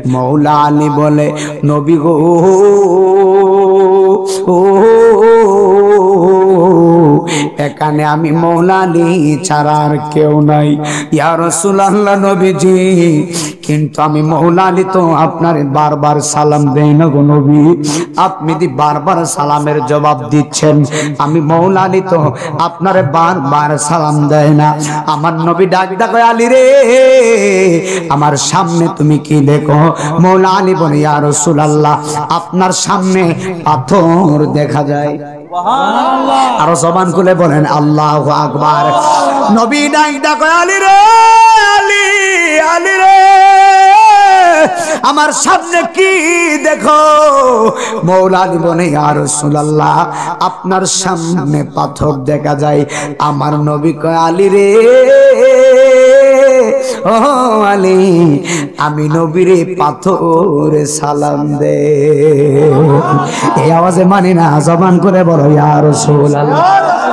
মৌলা আলী বলে নবী গো এখানে আমি মৌলা আলী ছাড়া আর কেউ নাই ইয়া রাসূলুল্লাহ নবীজি কিন্তু আমি মৌলা আলী তো আপনার বারবার সালাম দেই না গো নবী আপনি দি বারবার সালামের জবাব দিচ্ছেন আমি মৌলা আলী তো আপনার বারবার সালাম দেয় না আমার নবী ডাক কয় আলী রে আমার সামনে তুমি কি দেখো মৌলা আলী বলে ইয়া রাসূলুল্লাহ আপনার সামনে পাথর দেখা যায় সুবহানাল্লাহ আরো জবান খুলে বলেন আল্লাহু আকবার নবী ডাক কয় আলী রে আলী আলী রে আমার সামনে কি দেখো মৌলা আলী বলে ইয়া রাসূলুল্লাহ আপনার সামনে পাথর দেখা যায় আমার নবী কয় আলী রে ও আলী আমি নবীরে পাথরে সালাম দে এই আওয়াজে মানে না জবান করে বলো ইয়া রাসূলুল্লাহ